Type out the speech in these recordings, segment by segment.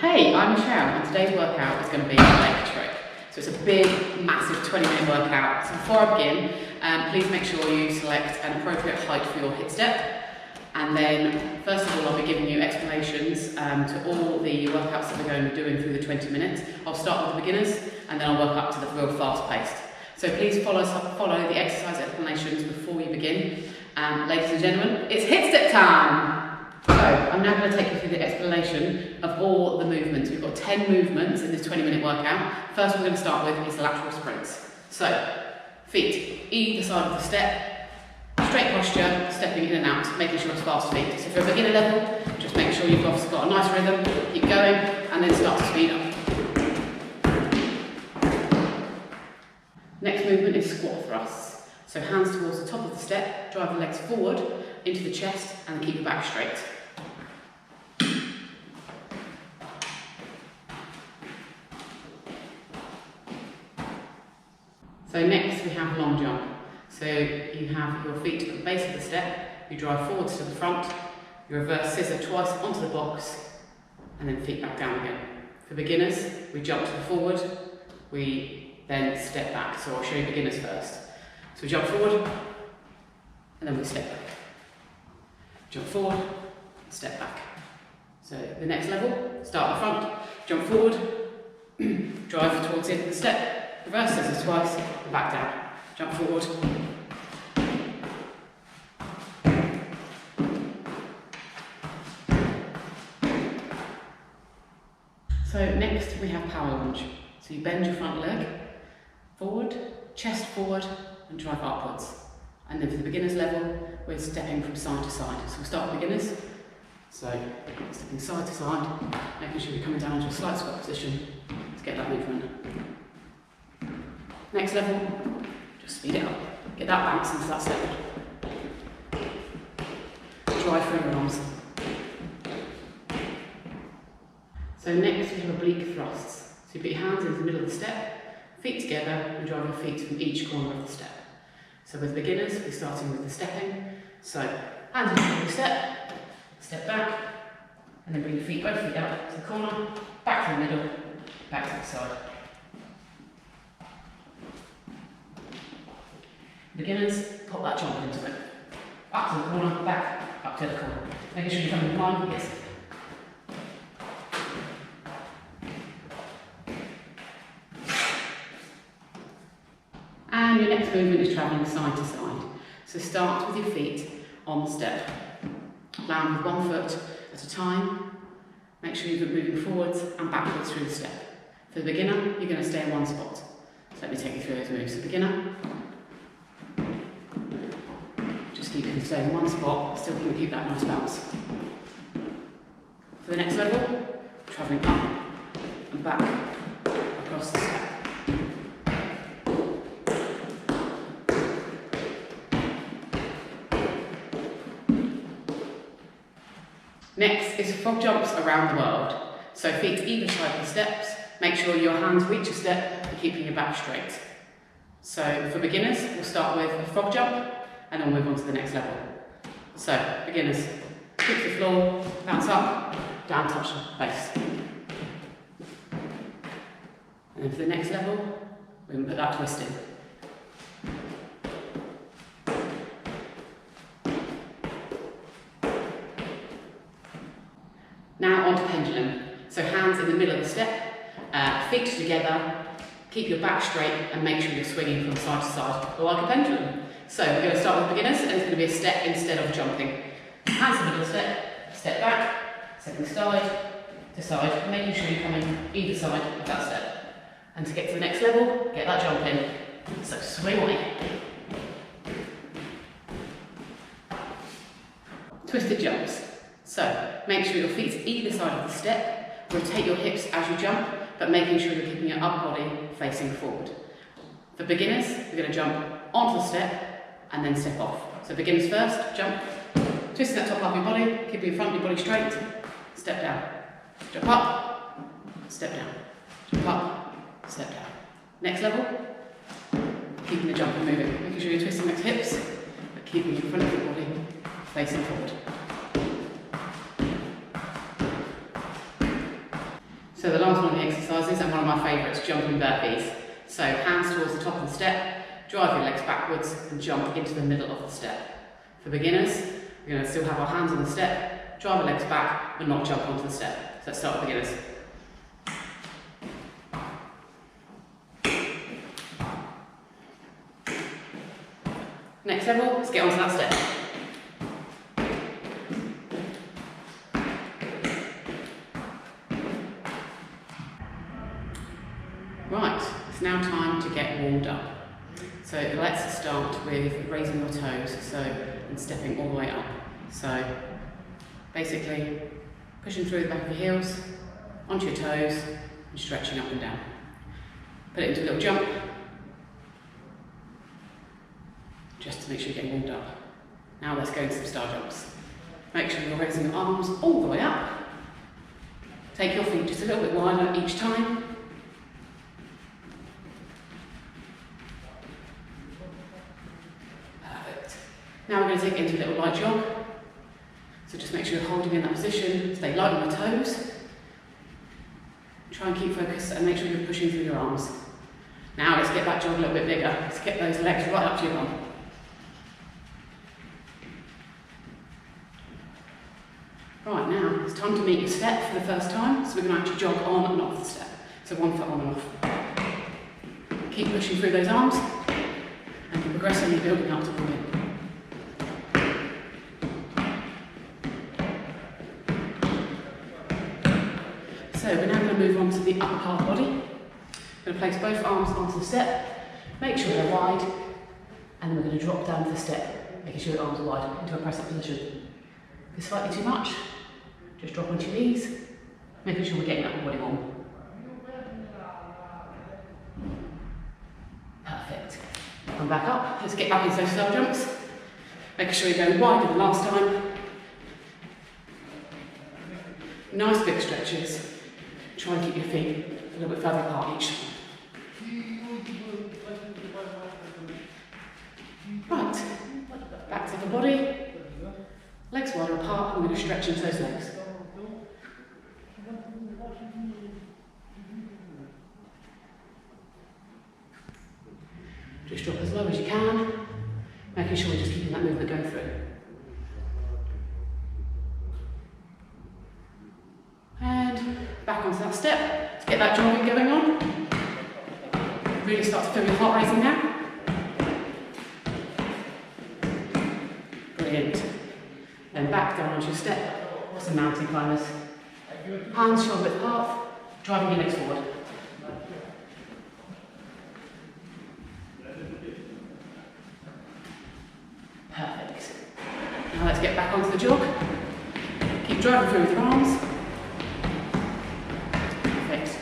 Hey, I'm Michelle and today's workout is going to be electric. So it's a big, massive 20-minute workout. So before I begin, please make sure you select an appropriate height for your Hitstep. And then, first of all, I'll be giving you explanations to all the workouts that we're going to be doing through the 20 minutes. I'll start with the beginners and then I'll work up to the real fast paced. So please follow the exercise explanations before you begin. Ladies and gentlemen, it's Hitstep time! So, I'm now going to take you through the explanation of all the movements. We've got 10 movements in this 20-minute workout. First we're going to start with is lateral sprints. So, feet either side of the step, straight posture, stepping in and out, making sure it's fast feet. So for a beginner level, just make sure you've got a nice rhythm, keep going, and then start to speed up. Next movement is squat thrusts. So hands towards the top of the step, drive the legs forward into the chest and keep your back straight. So next we have long jump. So you have your feet at the base of the step, you drive forwards to the front, you reverse scissor twice onto the box and then feet back down again. For beginners, we jump to the forward, we then step back. So I'll show you beginners first. So we jump forward and then we step back. Jump forward, step back. So the next level, start at the front, jump forward, drive towards the end of the step, reverse scissors twice, and back down. Jump forward. So next we have power lunge. So you bend your front leg forward, chest forward, and drive upwards. And then for the beginners level, we're stepping from side to side. So we'll start with beginners. So stepping side to side, making sure you're coming down into a slight squat position to get that movement. Next level, just speed it up. Get that bounce into that step. Drive through your arms. So next we have oblique thrusts. So you put your hands into the middle of the step, feet together, and drive your feet from each corner of the step. So with beginners, we're starting with the stepping. So hands into the step, step back, and then bring your feet, both feet out to the corner, back to the middle, back to the side. Beginners, pop that jump into it. Up to the corner, back, up to the corner. Making sure you're coming in line, yes. And your next movement is travelling side to side. So start with your feet on the step. Land with one foot at a time. Make sure you're moving forwards and backwards through the step. For the beginner, you're going to stay in one spot. So let me take you through those moves. So beginner, just keep you staying in one spot, still can keep that nice bounce. For the next level, travelling up and back across the step. Next is frog jumps around the world. So feet either side of the steps, make sure your hands reach a step and keeping your back straight. So for beginners, we'll start with a frog jump and then we'll move on to the next level. So beginners, keep the floor, bounce up, down, touch the base. And then for the next level, we're going to put that twist in. Now on to pendulum. So hands in the middle of the step, feet together, keep your back straight and make sure you're swinging from side to side like a pendulum. So we're going to start with beginners and it's going to be a step instead of jumping. Hands in the middle step, step back, stepping side to side, making sure you're coming either side of that step. And to get to the next level, get that jump in. So swing away. Twisted jumps. So, make sure your feet are either side of the step, rotate your hips as you jump, but making sure you're keeping your upper body facing forward. For beginners, we're going to jump onto the step and then step off. So beginners first, jump, twisting that top half of your body, keeping your front of your body straight, step down, jump up, step down, jump up, step down. Next level, keeping the jump and moving, making sure you're twisting those hips, but keeping your front of your body facing forward. So the last one of the exercises, and one of my favourites, jumping burpees. So hands towards the top of the step, drive your legs backwards and jump into the middle of the step. For beginners, we're going to still have our hands on the step, drive our legs back but not jump onto the step. So let's start with beginners. Next level, let's get onto that step. Right, it's now time to get warmed up. So let's start with raising your toes, and stepping all the way up. So basically pushing through the back of your heels, onto your toes, and stretching up and down. Put it into a little jump, just to make sure you're getting warmed up. Now let's go into some star jumps. Make sure you're raising your arms all the way up. Take your feet just a little bit wider each time. Perfect. Now we're going to take it into a little light jog. So just make sure you're holding in that position, stay light on your toes. Try and keep focus and make sure you're pushing through your arms. Now let's get that jog a little bit bigger. Let's get those legs right up to your bum. Right, now it's time to meet your step for the first time, so we're going to actually jog on and off the step. So 1 foot on and off. Keep pushing through those arms and progressively building up to the wind. So we're now going to move on to the upper part of the body. We're going to place both arms onto the step, make sure they're wide, and then we're going to drop down to the step, making sure your arms are wide into a press-up position. If it's slightly too much, just drop onto your knees, making sure we're getting that body warm. Perfect. Come back up. Let's get back into those star jumps. Making sure you're going wider than last time. Nice big stretches. Try and keep your feet a little bit further apart each time. Right. Back to the body. Legs wider apart, I'm going to stretch into those legs. Just drop as low as you can, making sure you're just keeping that movement going through. And back onto that step. Let's get that jogging going on. Really start to feel your heart racing now. Brilliant. Then back down onto your step, some mountain climbers. Hands shoulder width apart, driving your legs forward. Perfect. Now let's get back onto the jog. Keep driving through with your arms. Perfect.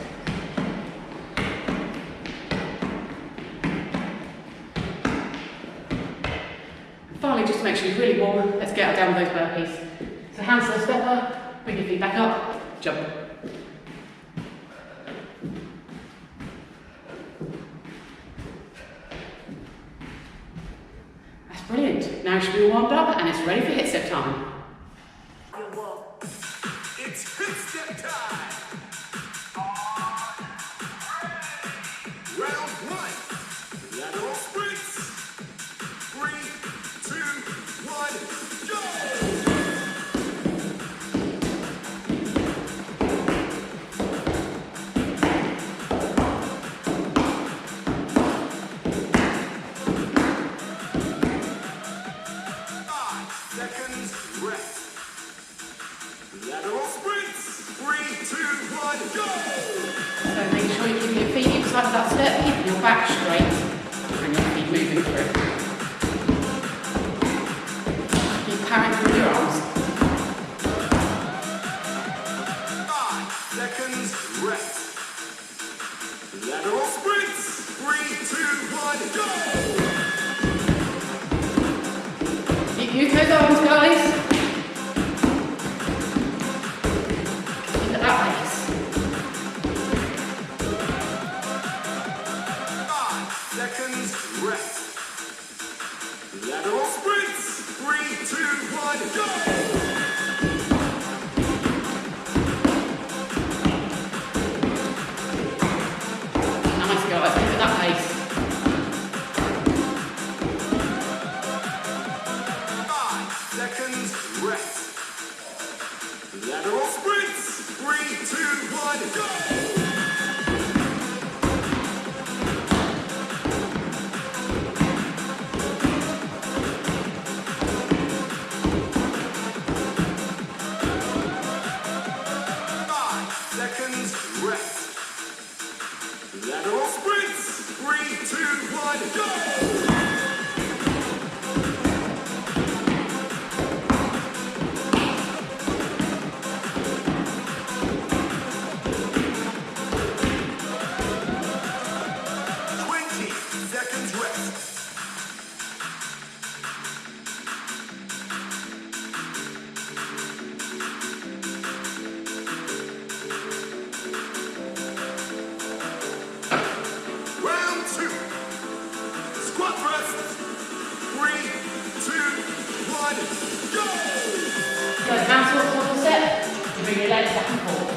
And finally, just to make sure you're really warm, let's get down with those burpees. So hands to the stepper, bring your feet back up, jump. That's brilliant. Now you should be all warmed up and it's ready for Hitstep time. It's Hitstep time! Round 1, lateral sprints. 3, 2, 1, go! 5 seconds rest. Lateral sprints. 3, 2, 1, go! So make sure you keep your feet each side of that step, keeping your back straight and your feet moving through. Keep carrying through your arms. 5 seconds rest. Lateral sprints. 3, 2, 1, go! Use those arms, guys. Keep at that pace. 5 seconds rest. rest. Lateral sprints. 3, 2, 1, go! 20 seconds rest. Round 2. Squat thrust. 3, 2, 1, go! So hands towards the set, you bring your legs back and forth.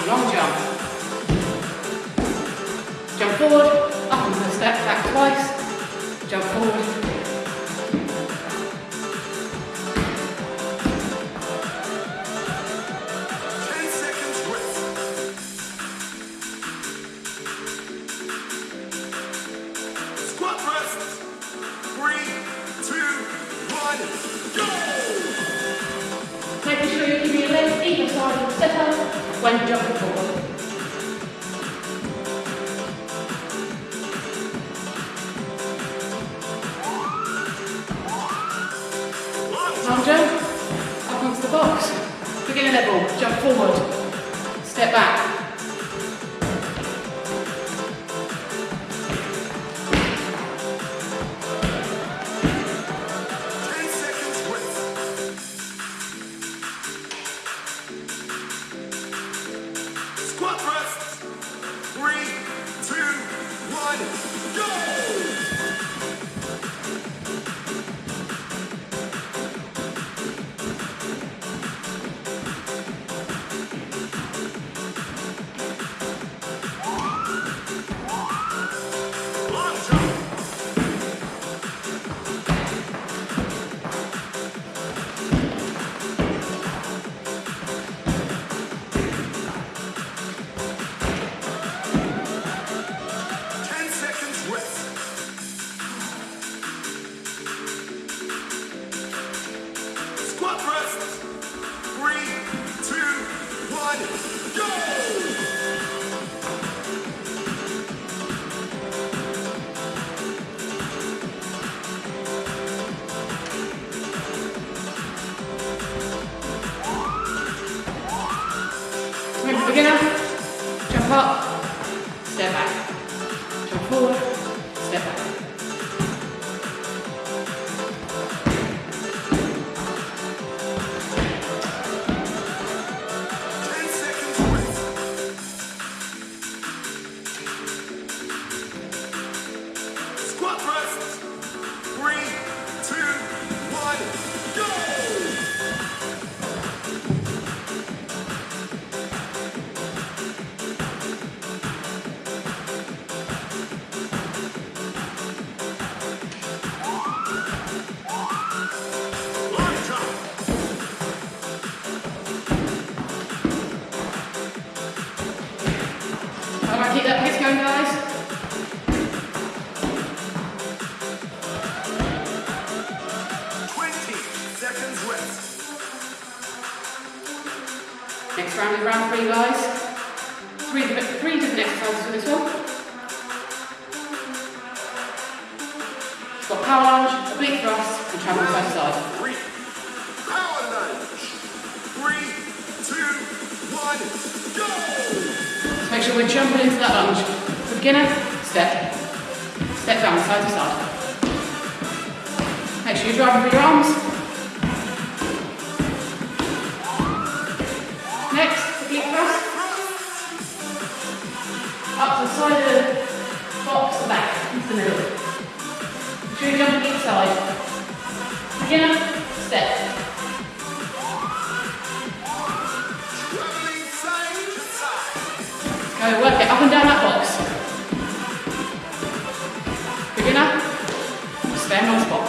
Long jump. Jump forward, up and step back twice. Jump forward. Squat thrust. 3, 2, 1, go! Making sure you're keeping your legs either side of the setup when jumping forward. Long jump, up onto the box. Beginner level, jump forward, step back. Squat thrust. 3, 2, 1, go! Long jump. Squat thrust. 3, 2, 1, go! Remember, beginner, jump up, step back. Jump forward, step back. Squat thrust. 3, 2, 1, go! Long jump. Alright, keep that pace going, guys. Next round is round 3, guys. Three different exercises for this one. It's got power lunge, oblique thrust, and travel side to side. 3. Power lunge. 3, 2, 1, go! Just make sure we're jumping into that lunge. For beginner, step. Step down side to side. Make sure you're driving through your arms. Next, oblique thrust. Up to the side of the box, the back, into the middle. Make sure you jump on each side. Beginner, step. Traveling side to side. Go, work it up and down that box. Beginner, stand on spot.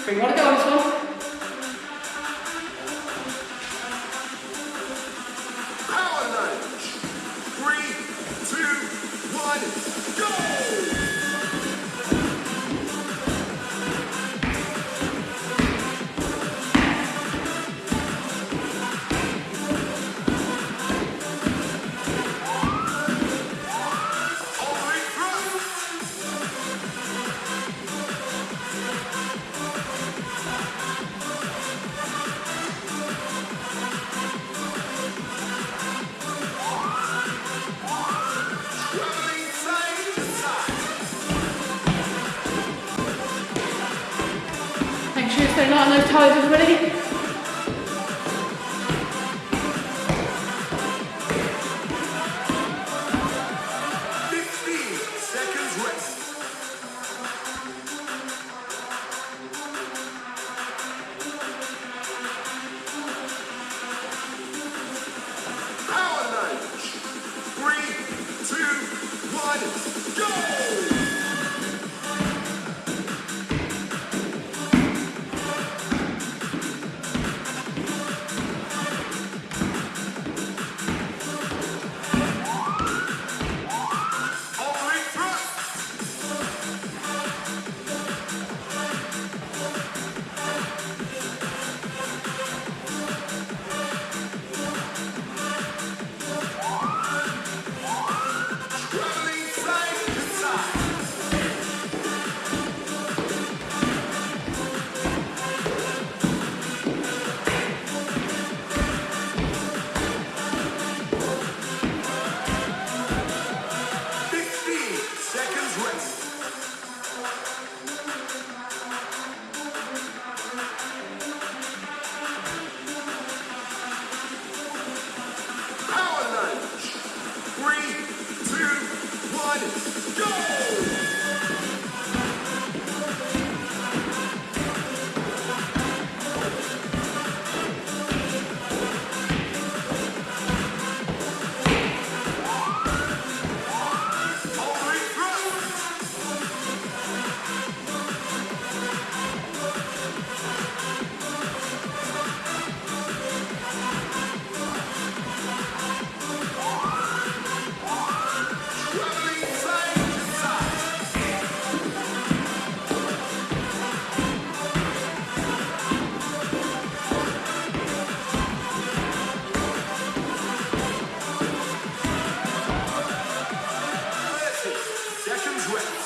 3 more to go on this one. Power lunge. 3, 2, 1, go! Make sure you stay light on those toes, everybody.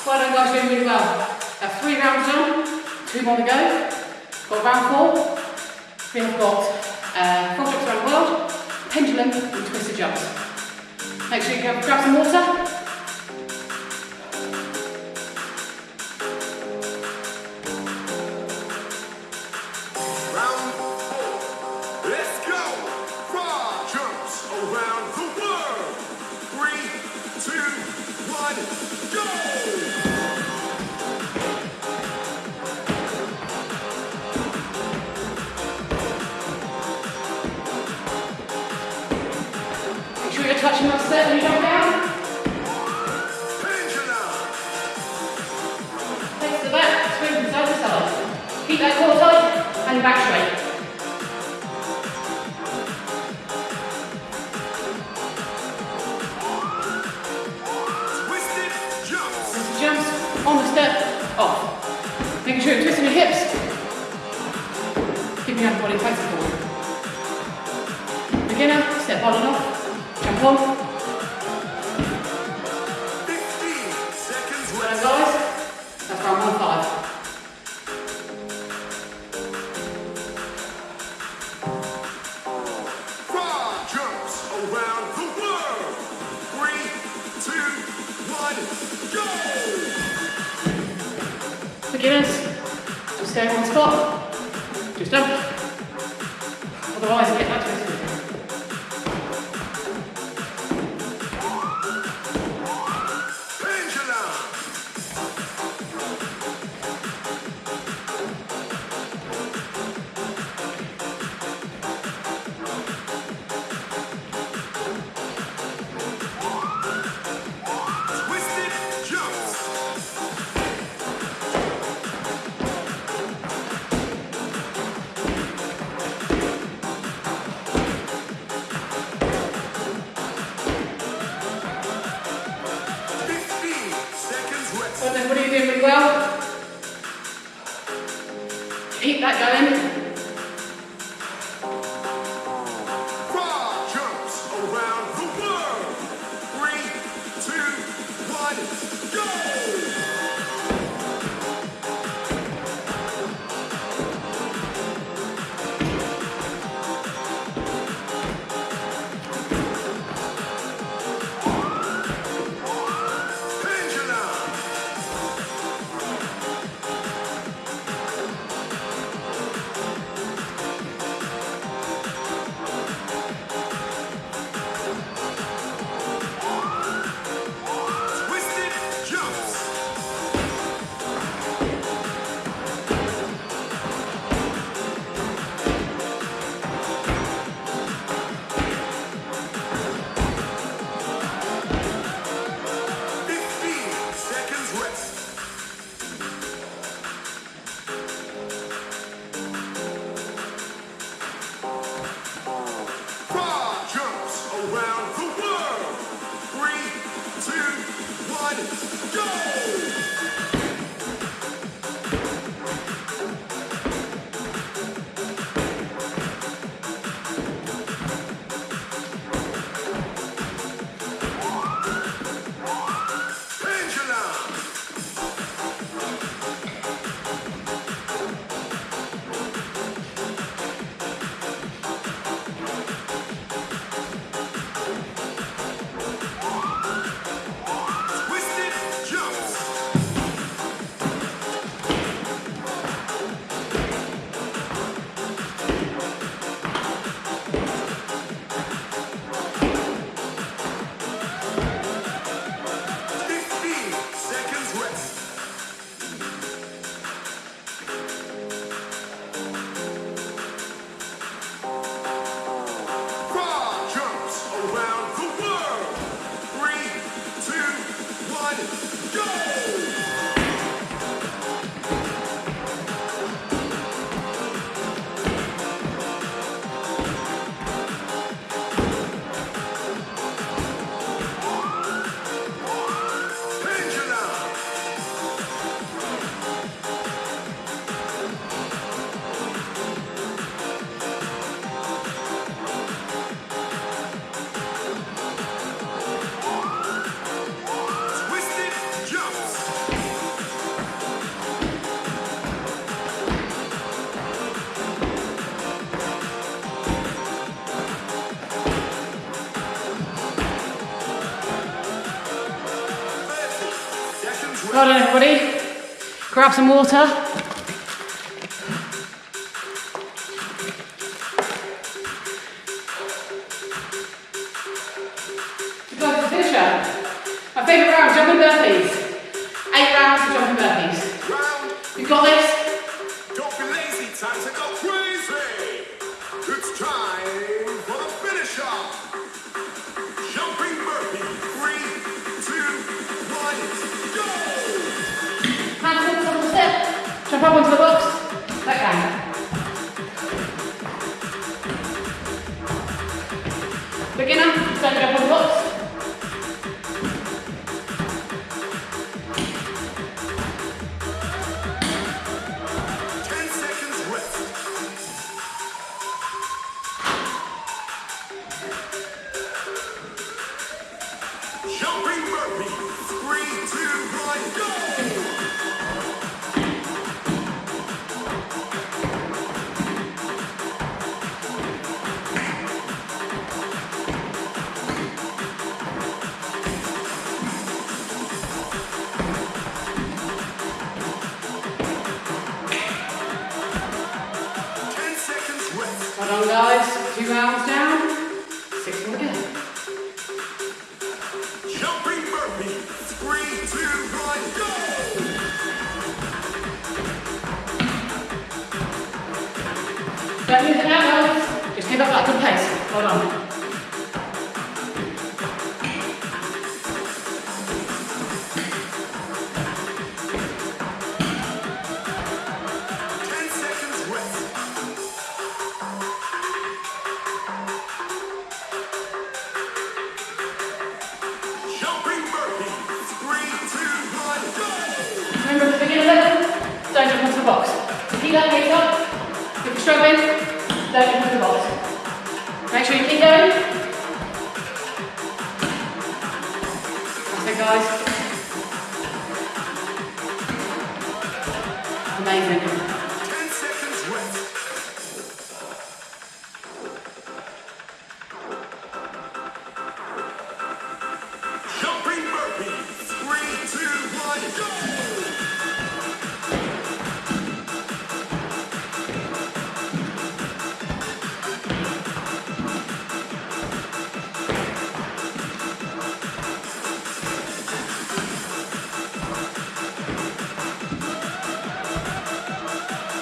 Well done guys, doing really well. That's 3 rounds done, 2 more to go. Got round 4. We have got frog jumps around the world, pendulum and twisted jumps. Make sure you grab some water. Round 4. Let's go! Frog jumps around the world. 3, 2, 1, go! Make sure you're touching your set when you jump down. Pendulum. Face to the back, swing from side to side. Keep that core tight and your back straight. Twisted jumps. Twisted jumps, on the step, off. Making sure you're twisting your hips. Keeping your body facing forward. Beginner, step on and off, jump on. 15 seconds Well left. done guys, that's round 1-5. Frog jumps around the world. 3, 2, 1, go! Beginners, just stay in one spot, just jump. Otherwise, get that twisted. Pendulum. Twisted jumps. Keep that going. Quad jumps around the world. 3, 2, 1, go! Well done, everybody. Grab some water. Go to the finisher. My favourite round, jumping burpees. 8 rounds of jumping burpees. Round. You've got this. Don't be lazy, time to go crazy. It's time for the finisher. Jumping burpee. 3, 2, 1, go! Hands on the step. Jump up onto the box. Back down. Beginner, stand up on the box. Jumping burpee. 3, 2, 1, go! Well done, guys. 2 rounds down. 6 more to go. Jumping burpee. 3, 2, 1, go! Don't lose it now, guys. Just keep up that good pace. Hold on. Remember at the beginning of that, don't jump onto the box. So keep that pace up. struggling, don't move the box. Make sure you keep going. That's it, guys. Amazing. 10 seconds rest. Jumping burpees. 3, 2, 1, go!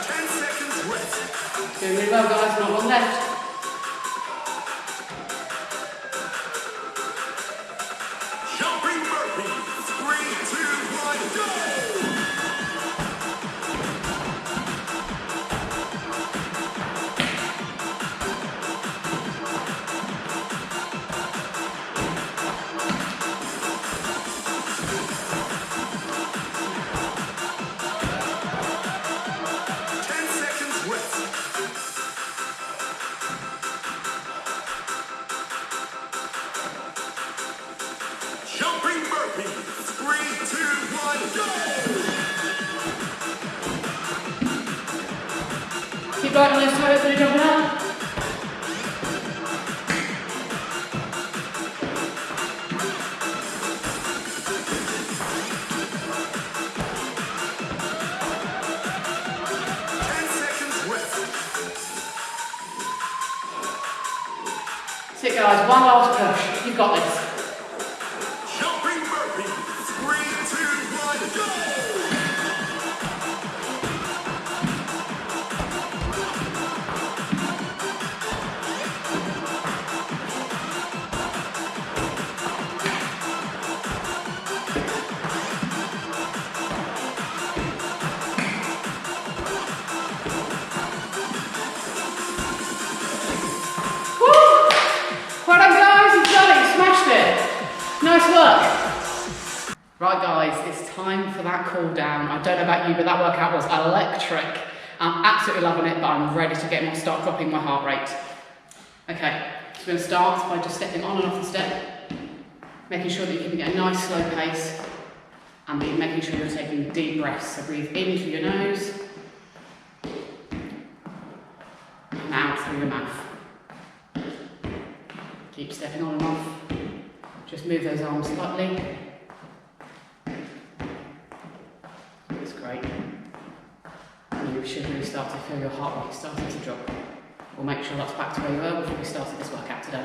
10 seconds rest. Doing really well, guys, not long left. Jumping burpees. 3, 2, 1, go! 10 seconds rest. Jumping burpees. 3, 2, 1, go! Keep right on those toes when you're jumping up. Sit, guys, one last push. You've got this. Jumping burpees. 3, 2, 1, go! Well done, guys, you've done it, you smashed it. Nice work. Right, guys, it's time for that cool down. I don't know about you, but that workout was electric. I'm absolutely loving it, but I'm ready to start dropping my heart rate. Okay, so we're going to start by just stepping on and off the step, making sure that you can get a nice slow pace, and making sure you're taking deep breaths. So breathe in through your nose, and out through your mouth. Keep stepping on and off. Just move those arms slightly. That's great. And you should really start to feel your heart rate starting to drop. We'll make sure that's back to where you were before we started this workout today.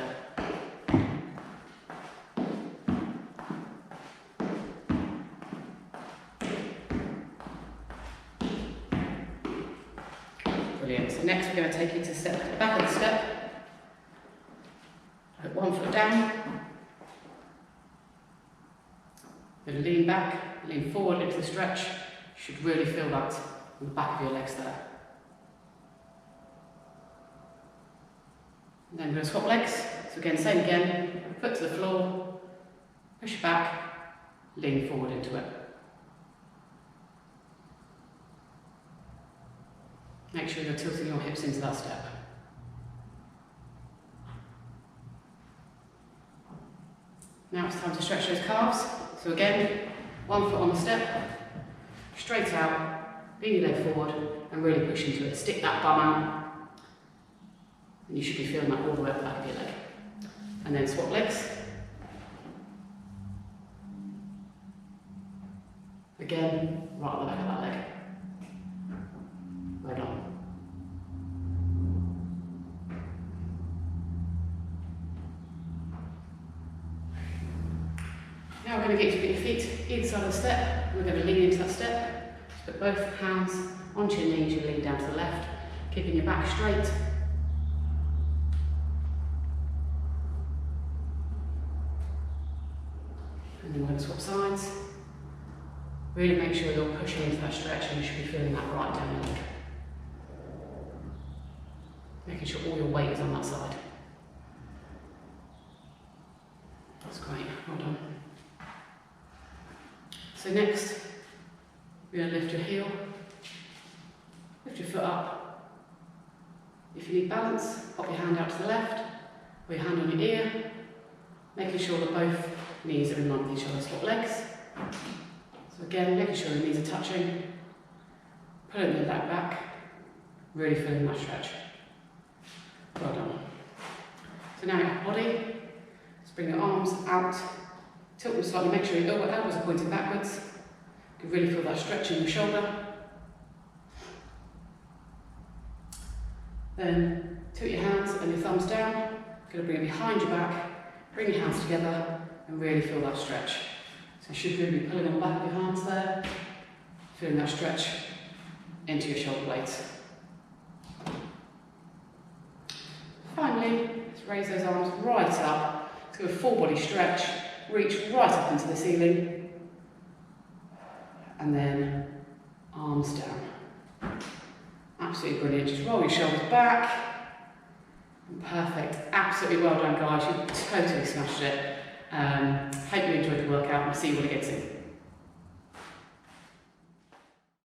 Brilliant. So next we're going to take you to step at the back of the step. Put one foot down, then lean back, lean forward into the stretch. You should really feel that on the back of your legs there. And then we're going to swap legs. So again, same again, foot to the floor, push back, lean forward into it. Make sure you're tilting your hips into that step. Now it's time to stretch those calves. So again, one foot on the step, straight out, lean your leg forward and really push into it. Stick that bum out. And you should be feeling that all the way up the back of your leg. And then swap legs. Again, right on the back of that leg. Well done. Now we're going to get you to put your feet either side of the step. We're going to lean into that step. Just put both hands onto your knees, you lean down to the left, keeping your back straight. And then we're going to swap sides. Really make sure you're pushing into that stretch and you should be feeling that right down your leg. Making sure all your weight is on that side. That's great, well done. So next, we're going to lift your heel, lift your foot up, If you need balance, pop your hand out to the left, or your hand on your ear, making sure that both knees are in line with each other. Swap legs. So again, making sure the knees are touching, pulling the leg back, really feeling that stretch. Well done. So now your body, just bring your arms out, tilt them slightly, make sure your elbows are pointing backwards. You can really feel that stretch in your shoulder. Then tilt your hands and your thumbs down. Going to bring it behind your back, bring your hands together and really feel that stretch. So you should really be pulling on the back of your hands there, feeling that stretch into your shoulder blades. Finally, let's raise those arms right up. Let's do a full body stretch, reach right up into the ceiling and then arms down. Absolutely brilliant. Just roll your shoulders back. Perfect. Absolutely well done, guys. You totally smashed it. Hope you enjoyed the workout and see you all again soon.